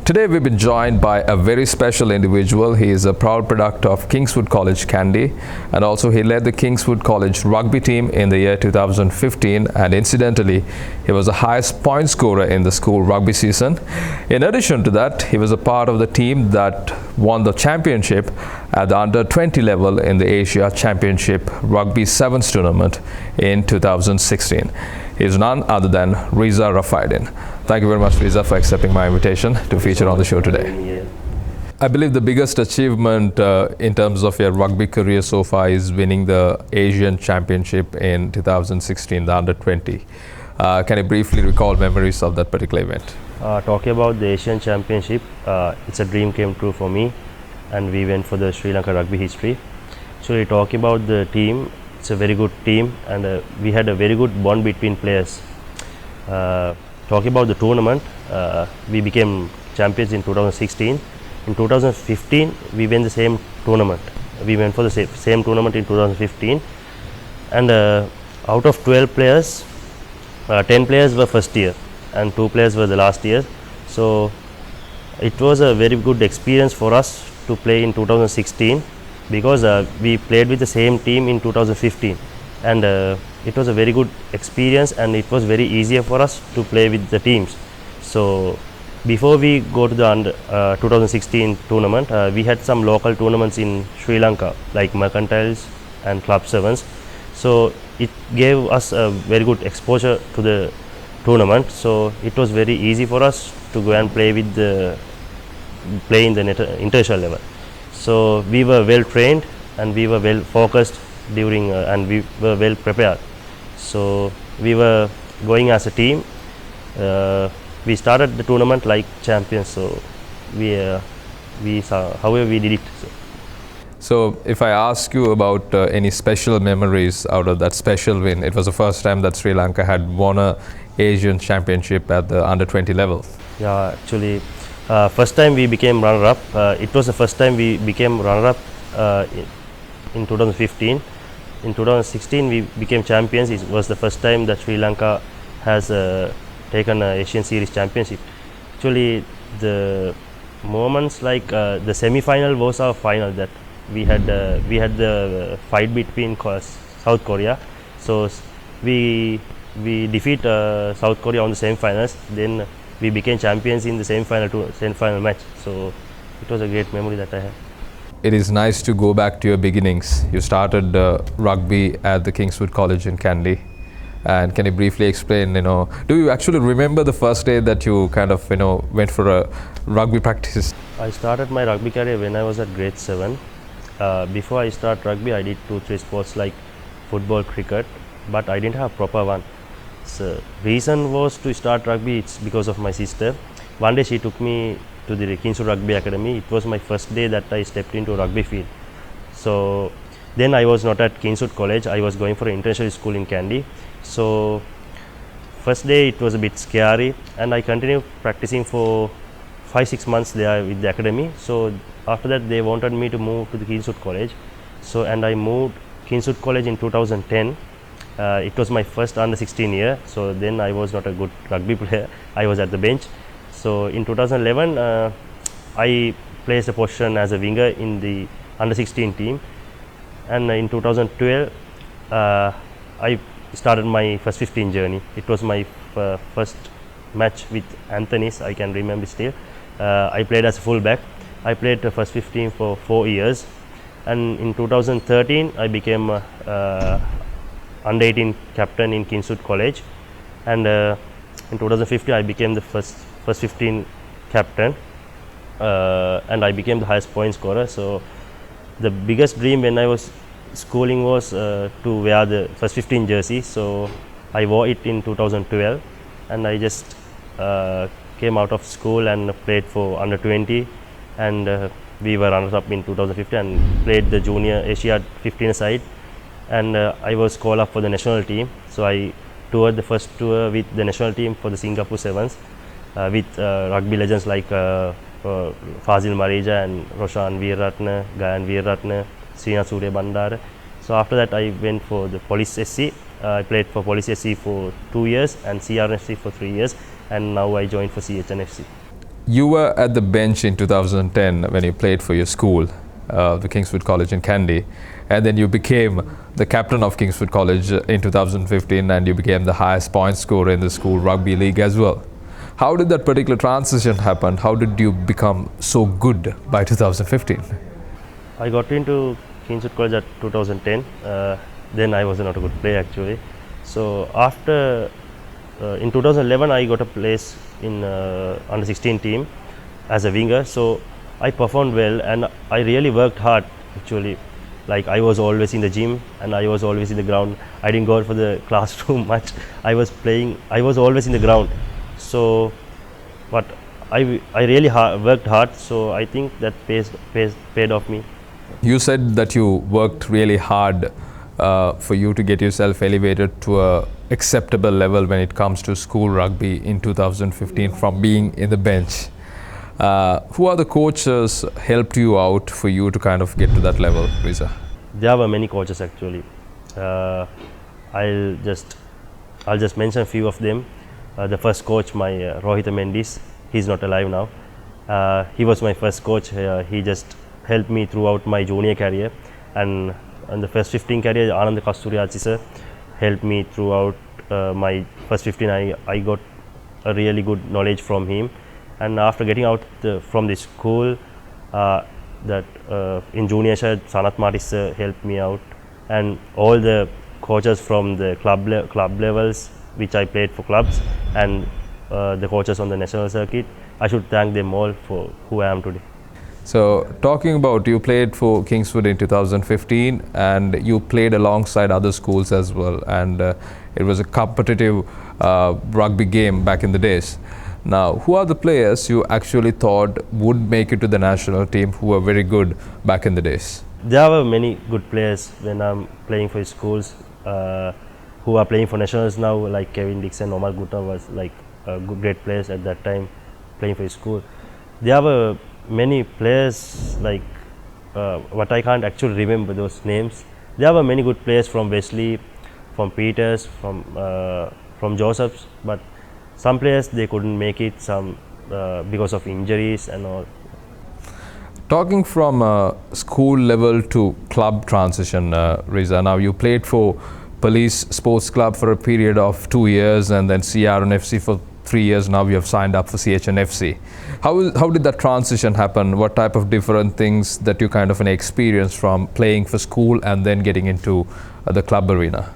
Today we've been joined by a very special individual. He is a proud product of Kingswood College, Kandy, and also he led the Kingswood College rugby team in the year 2015, and incidentally he was the highest point scorer in the school rugby season. In addition to that, he was a part of the team that won the championship at the under 20 level in the Asia Championship Rugby Sevens tournament in 2016. He is none other than Reeza Raffaideen. Thank you very much, Reeza, for accepting my invitation to feature on the show today. I believe the biggest achievement in terms of your rugby career so far is winning the Asian Championship in 2016, the under 20. Can you briefly recall memories of that particular event? Talking about the Asian Championship, it's a dream came true for me, and we went for the Sri Lanka rugby history. Actually, talking about the team, it's a very good team, and we had a very good bond between players. Talking about the tournament, we became champions in 2016. In 2015, we went the same tournament. We went for the same tournament in 2015, and out of 12 players, 10 players were first year and 2 players were the last year. So it was a very good experience for us to play in 2016, because we played with the same team in 2015, and it was a very good experience, and it was very easier for us to play with the teams. So before we go to the 2016 tournament, we had some local tournaments in Sri Lanka like Mercantiles and Club Sevens. So it gave us a very good exposure to the tournament. So it was very easy for us to go and play in the international level. So we were well trained, and we were well focused during and we were well prepared. So we were going as a team. We started the tournament like champions, so we saw however we did it. So if I ask you about any special memories out of that special win, it was the first time that Sri Lanka had won a Asian Championship at the under 20 level. Yeah, actually, first time we became runner-up. It was the first time we became runner-up in 2015. In 2016, we became champions. It was the first time that Sri Lanka has taken an Asian Series Championship. Actually, the moments like the semi-final was our final. That we had the fight between South Korea. So we defeat South Korea on the semi-finals. Then we became champions in the semi-final match. So it was a great memory that I have. It is nice to go back to your beginnings. You started rugby at the Kingswood College in Kandy. And can you briefly explain, do you actually remember the first day that you kind of, went for a rugby practice? I started my rugby career when I was at grade 7. Before I start rugby, I did 2-3 sports like football, cricket, but I didn't have a proper one. So reason was to start rugby, it's because of my sister. One day she took me to the Kingswood Rugby Academy. It was my first day that I stepped into rugby field. So then I was not at Kingswood College, I was going for an international school in Kandy. So first day it was a bit scary, and I continued practicing for 5-6 months there with the academy. So after that they wanted me to move to the Kingswood College. So and I moved Kingswood College in 2010. It was my first under 16 year. So then I was not a good rugby player. I was at the bench. So in 2011 I placed a position as a winger in the under 16 team, and in 2012 I started my first 15 journey. It was my first match with Anthony's, I can remember still. I played as a full back. I played the first 15 for 4 years, and in 2013 I became under 18 captain in Kingswood College, and in 2015 I became the first 15 captain, and I became the highest point scorer. So the biggest dream when I was schooling was to wear the first 15 jersey. So I wore it in 2012, and I just came out of school and played for under 20, and we were runners up in 2015 and played the junior Asia 15 side, and I was called up for the national team. So I toured the first tour with the national team for the Singapore Sevens with rugby legends like Fazil Marija and Roshan Veeraratne, Gayan Veeraratne, Srinath Surya Bandara. So after that I went for the Police SC. I played for Police SC for 2 years and CRFC for 3 years, and now I joined for CHNFC. You were at the bench in 2010 when you played for your school, the Kingswood College in Kandy, and then you became the captain of Kingswood College in 2015, and you became the highest point scorer in the school rugby league as well. How did that particular transition happen? How did you become so good by 2015? I got into Kingswood College at 2010. Then I was not a good player actually. So after in 2011 I got a place in under 16 team as a winger. So I performed well and I really worked hard actually. Like I was always in the gym and I was always in the ground. I didn't go for the classroom much. I was always in the ground. So but I really worked hard. So I think that paid off me. You said that you worked really hard for you to get yourself elevated to a acceptable level when it comes to school rugby in 2015 from being in the bench. Who are the coaches helped you out for you to kind of get to that level, Reeza? There were many coaches actually. I'll just mention a few of them. The first coach, my Rohita Mendis, he's not alive now. He was my first coach. He just helped me throughout my junior career, and the first 15 career, Anand Kasturiyachi sir helped me throughout my first 15. I got a really good knowledge from him, and after getting out from the school, in junior side, Sanat Matis sir helped me out, and all the coaches from the club levels, which I played for clubs, and the coaches on the national circuit. I should thank them all for who I am today. So talking about, you played for Kingswood in 2015 and you played alongside other schools as well, and it was a competitive rugby game back in the days. Now, who are the players you actually thought would make it to the national team who were very good back in the days? There were many good players when I'm playing for schools who are playing for nationals now, like Kevin Dixon, Omar Gutta was like great players at that time playing for school. There were many players like what I can't actually remember those names. There were many good players from Wesley, from Peters, from Josephs, but some players they couldn't make it, some because of injuries and all. Talking from school level to club transition, Reeza, now you played for Police Sports Club for a period of 2 years and then CRNFC for 3 years. Now you have signed up for CHNFC. How did that transition happen? What type of different things that you kind of experienced from playing for school and then getting into the club arena?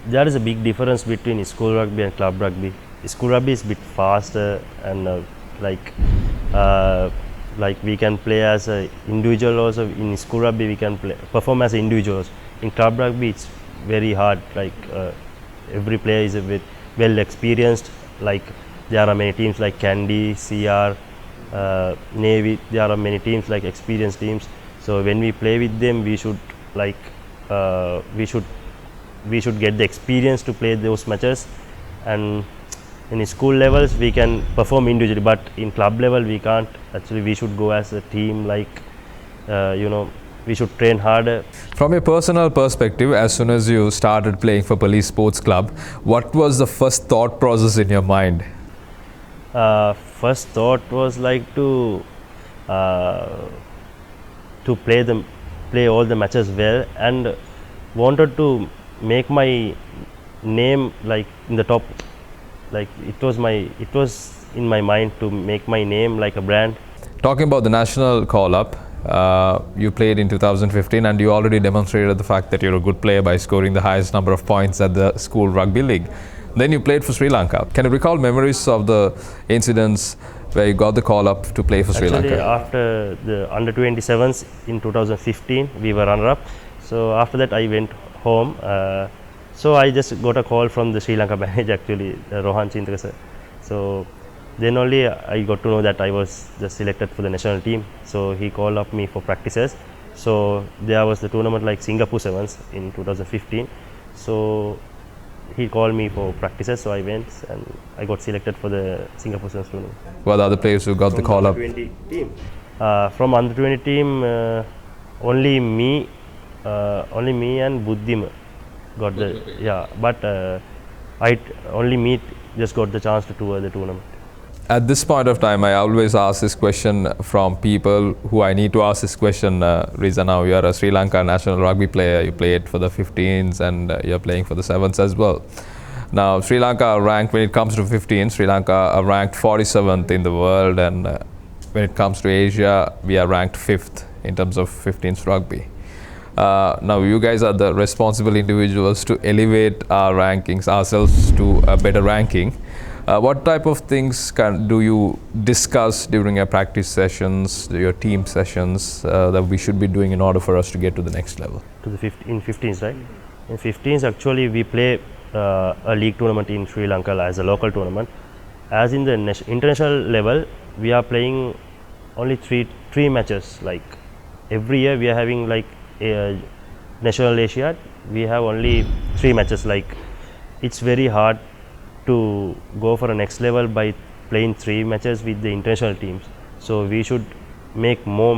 There is a big difference between school rugby and club rugby. School rugby is a bit faster and like we can play as an individual also. In school rugby we can perform as individuals. In club rugby it's very hard, like every player is a bit well experienced. Like there are many teams like Kandy, CR, Navy. There are many teams like experienced teams. So when we play with them, we should like we should get the experience to play those matches. And in school levels we can perform individually, but in club level we can't. Actually, we should go as a team. Like we should train harder. From a personal perspective, as soon as you started playing for Police Sports Club, what was the first thought process in your mind? First thought was like to play all the matches well, and wanted to make my name like in the top. Like it was in my mind to make my name like a brand. Talking about the national call-up, you played in 2015 and you already demonstrated the fact that you're a good player by scoring the highest number of points at the school rugby league. Then you played for Sri Lanka. Can you recall memories of the incidents where you got the call-up to play for Sri Lanka? Actually, after the under 27s in 2015, we were runner-up. So after that I went home. So I just got a call from the Sri Lanka manager, actually, Rohan Chintra sir. So then only I got to know that I was just selected for the national team. So he called up me for practices. So there was the tournament like Singapore Sevens in 2015. So he called me for practices. So I went and I got selected for the Singapore Sevens tournament. What are the other players who got the call up? From under 20 team, only me and Buddhim got but only me just got the chance to tour the tournament. At this point of time, I always ask this question from people who I need to ask this question. Reeza, now you are a Sri Lanka national rugby player. You played for the 15s and you're playing for the 7s as well. Now, Sri Lanka are ranked, when it comes to 15, Sri Lanka are ranked 47th in the world, and when it comes to Asia, we are ranked 5th in terms of 15s rugby. Now, you guys are the responsible individuals to elevate our rankings, ourselves to a better ranking. What type of things do you discuss during your practice sessions, your team sessions, that we should be doing in order for us to get to the next level? To the in 15s, right? In 15s, actually, we play a league tournament in Sri Lanka as a local tournament. As in the international level, we are playing only three matches. Like every year, we are having like a national Asia. We have only 3 matches. Like it's very hard to go for a next level by playing 3 matches with the international teams. So we should make more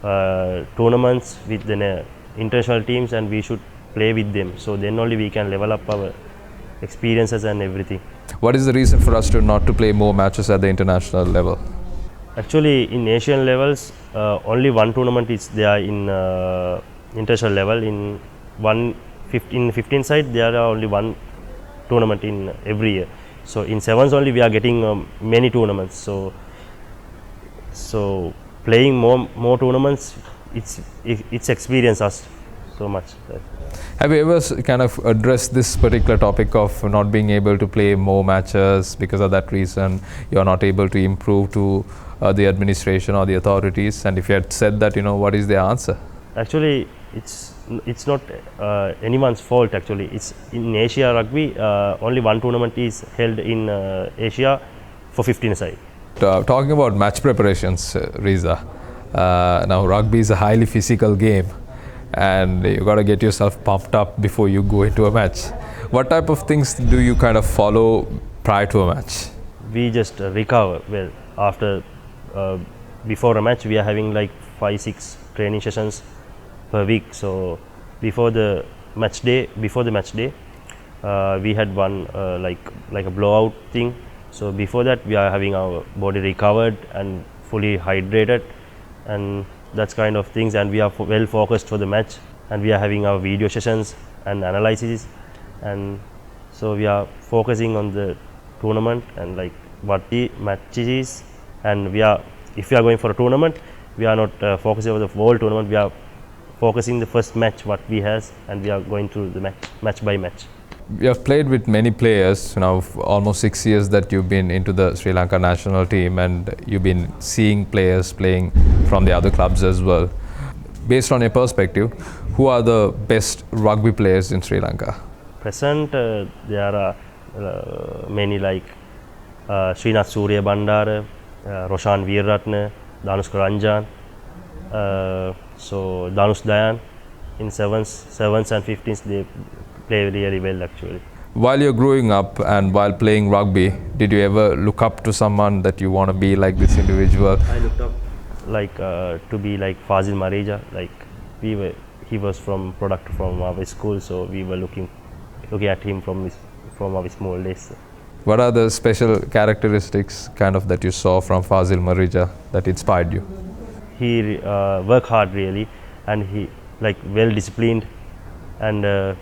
tournaments with the international teams, and we should play with them. So then only we can level up our experiences and everything. What is the reason for us to not to play more matches at the international level? Actually, in Asian levels, only one tournament is there in international level. In 15 side, there are only one tournament in every year. So in 7s only we are getting many tournaments. So playing more tournaments, it's experience us so much. Have you ever kind of addressed this particular topic of not being able to play more matches because of that reason? You are not able to improve to the administration or the authorities, and if you had said that, what is the answer? Actually, it's not anyone's fault. Actually, it's in Asia Rugby. Only one tournament is held in Asia for 15 side. Talking about match preparations, Reeza. Now, rugby is a highly physical game, and you got to get yourself pumped up before you go into a match. What type of things do you kind of follow prior to a match? We just recover. Well, after before a match, we are having like 5-6 training sessions per week. So before the match day, we had one like a blowout thing. So before that, we are having our body recovered and fully hydrated, and that's kind of things. And we are well focused for the match, and we are having our video sessions and analysis, and so we are focusing on the tournament and like what the match is. And if we are going for a tournament, we are not focusing on the whole tournament. We are focusing the first match what we has, and we are going through the match by match. You have played with many players now, almost 6 years that you've been into the Sri Lanka national team, and you've been seeing players playing from the other clubs as well. Based on your perspective, who are the best rugby players in Sri Lanka? Present, there are many like Srinath Surya Bandara, Roshan Veeraratne, Danush Karanjan, so Danush Dayan. In 7s and 15s, they play really well actually. While you're growing up and while playing rugby, did you ever look up to someone that you want to be like this individual? I looked up like to be like Fazil Marija. Like he was product from our school, so we were looking at him from our small days. What are the special characteristics kind of that you saw from Fazil Marija that inspired you? He worked hard really, and he like well disciplined, and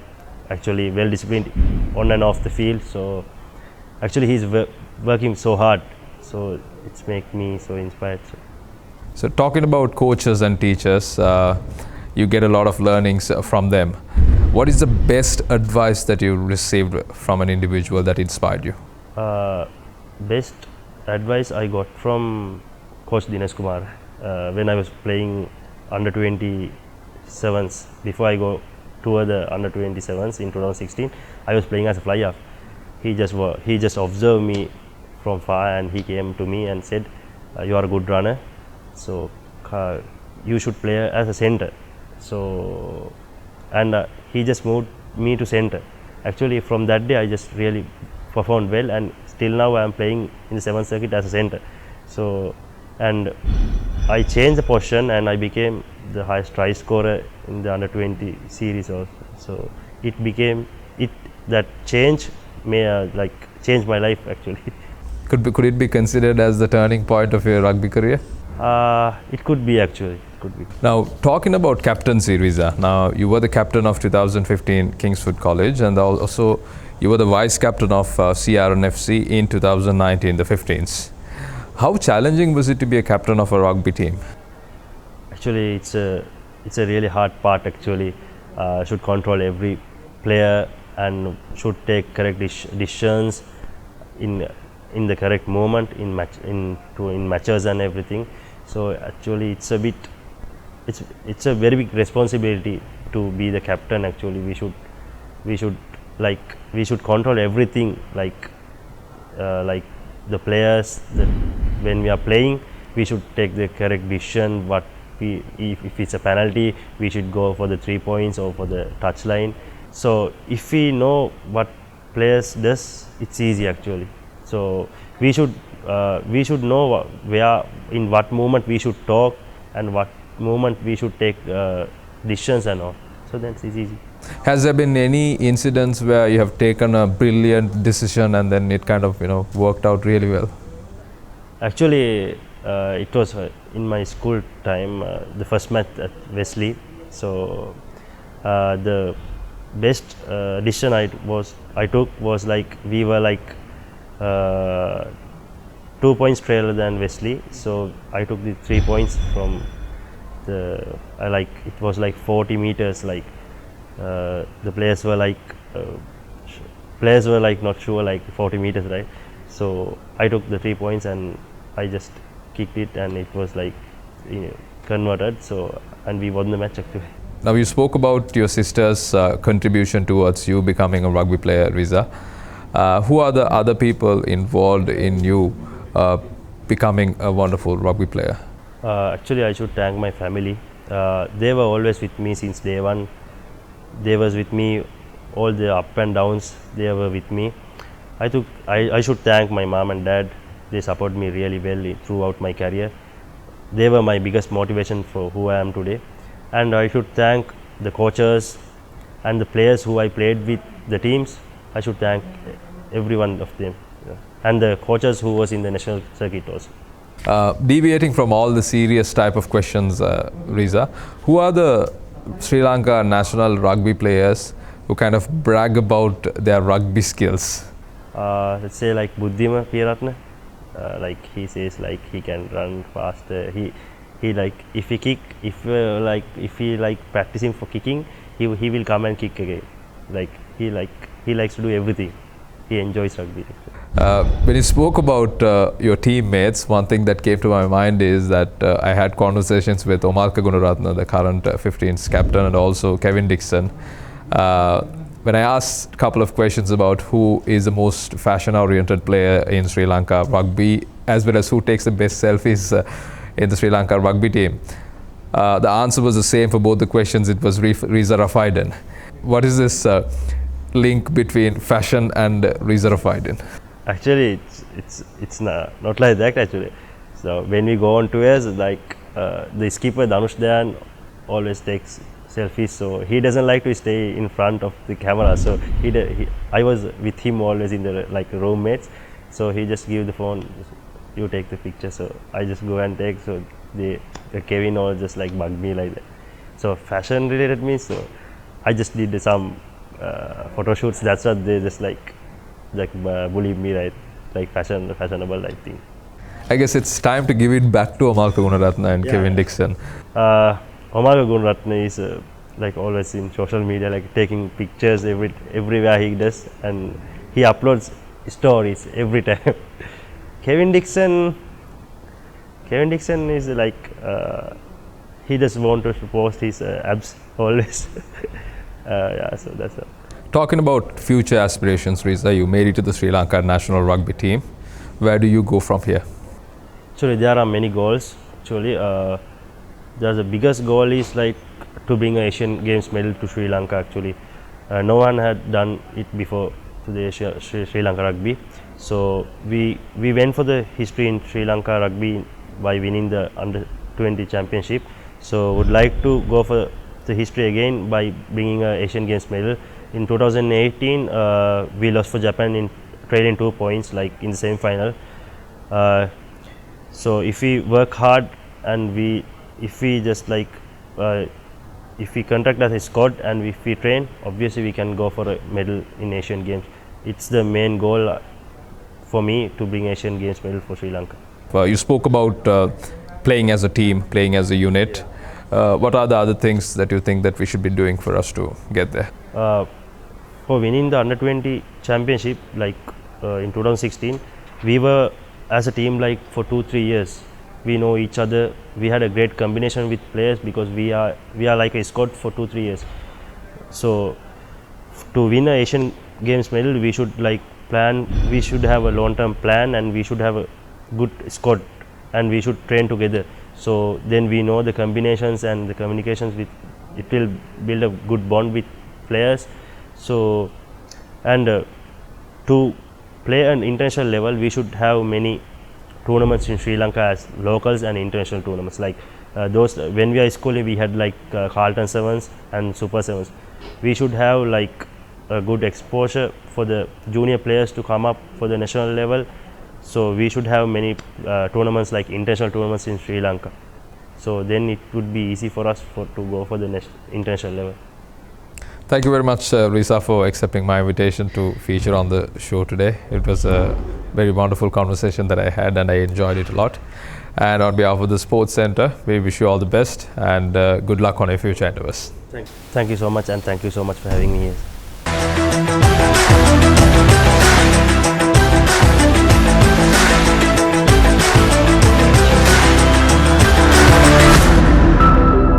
actually well disciplined on and off the field. So actually he's working so hard, so it's make me so inspired. So talking about coaches and teachers, you get a lot of learnings from them. What is the best advice that you received from an individual that inspired you? Best advice I got from Coach Dinesh Kumar when I was playing under 27s. Before I go to the under 27s in 2016, I was playing as a fly half. He just observed me from far, and he came to me and said, "You are a good runner, so you should play as a center." So and he just moved me to center. Actually, from that day, I just really performed well, and still now I am playing in the 7th circuit as a center. So and I changed the position, and I became the highest try scorer in the under 20 series also. So that change may changed my life actually. Could it be considered as the turning point of your rugby career? It could be actually. It could be. Now, talking about captaincy, Reeza. Now, you were the captain of 2015 Kingswood College, and also you were the vice captain of CRNFC in 2019, the 15s. How challenging was it to be a captain of a rugby team? Actually, it's a really hard part. Actually, should control every player and should take correct decisions in the correct moment in matches and everything. So actually, it's a very big responsibility to be the captain. Actually, we should control everything, like the players. When we are playing, we should take the correct decision. If it's a penalty, we should go for the 3 points or for the touchline. So if we know what players does, it's easy actually. So we should know in what moment we should talk and what moment we should take decisions and all. So that's easy. Has there been any incidents where you have taken a brilliant decision and then it kind of worked out really well? Actually, it was in my school time, the first match at Wesley. So the best decision I took was like we were like 2 points trailer than Wesley. So I took the 3 points from it was like 40 meters. Like the players were like not sure, like 40 meters, right? So I took the 3 points and I just kicked it, and it was like converted. So and we won the match actually. Now you spoke about your sister's contribution towards you becoming a rugby player, Reeza. Who are the other people involved in you becoming a wonderful rugby player? Actually, I should thank my family. They were always with me since day one. They was with me all the up and downs. They were with me. I should thank my mom and dad. They supported me really well throughout my career. They were my biggest motivation for who I am today. And I should thank the coaches and the players who I played with, the teams. I should thank every one of them, and the coaches who was in the national circuit also. Deviating from all the serious type of questions, Reeza, who are the Sri Lanka national rugby players who kind of brag about their rugby skills? Let's say like Buddhima Piratna. Like he says like he can run faster. He like if he kick, if he practicing for kicking, he will come and kick again. Like he likes to do everything. He enjoys rugby. When you spoke about your teammates, one thing that came to my mind is that I had conversations with Omalka Gunaratne, the current 15s captain, and also Kevin Dixon. When I asked a couple of questions about who is the most fashion-oriented player in Sri Lanka rugby, as well as who takes the best selfies in the Sri Lanka rugby team, the answer was the same for both the questions. It was Reeza Raffaideen. What is this link between fashion and Reeza Raffaideen? Actually, it's not like that actually. So when we go on tours, like the skipper Dhanush Dayan always takes selfies, so he doesn't like to stay in front of the camera. So I was with him always in the roommates. So he just give the phone, you take the picture. So I just go and take. So the Kevin all just like bug me like that. So fashion related means, so I just did some photo shoots. That's what they just like bully me, right? Like fashionable like thing. I guess it's time to give it back to Omalka Gunaratne and Kevin Dixon. Omalka Gunaratne is like always in social media, like taking pictures everywhere he does, and he uploads stories every time. Kevin Dixon is like he just want to post his abs always. Yeah, so that's it. Talking about future aspirations, Reeza, you made it to the Sri Lanka national rugby team. Where do you go from here? Actually, there are many goals. Actually, the biggest goal is like to bring an Asian Games medal to Sri Lanka. Actually, no one had done it before to the Sri Lanka rugby. So we went for the history in Sri Lanka rugby by winning the Under-20 Championship. So would like to go for the history again by bringing an Asian Games medal. In 2018, we lost for Japan in trailing 2 points, like in the semi-final. So if we work hard and if we just like if we contact as a squad and if we train, obviously we can go for a medal in Asian Games. It's the main goal for me to bring Asian Games medal for Sri Lanka. You spoke about playing as a team, playing as a unit. What are the other things that you think that we should be doing for us to get there? For winning the Under 20 Championship, like in 2016, we were as a team like for 2-3 years. We know each other. We had a great combination with players because we are like a squad for 2-3 years. So to win an Asian Games medal, we should like plan. We should have a long-term plan, and we should have a good squad, and we should train together. So then we know the combinations and the communications with. It will build a good bond with players. So and to play an international level, we should have many tournaments in Sri Lanka as locals and international tournaments. Like those when we are schooling, we had like Carlton Sevens and Super Sevens. We should have like a good exposure for the junior players to come up for the national level. So we should have many tournaments like international tournaments in Sri Lanka. So then it would be easy for us to go for the international level. Thank you very much, Reeza, for accepting my invitation to feature on the show today. It was a very wonderful conversation that I had, and I enjoyed it a lot. And on behalf of the Sports Centre, we wish you all the best and good luck on your future endeavours. Thank you so much, and thank you so much for having me here.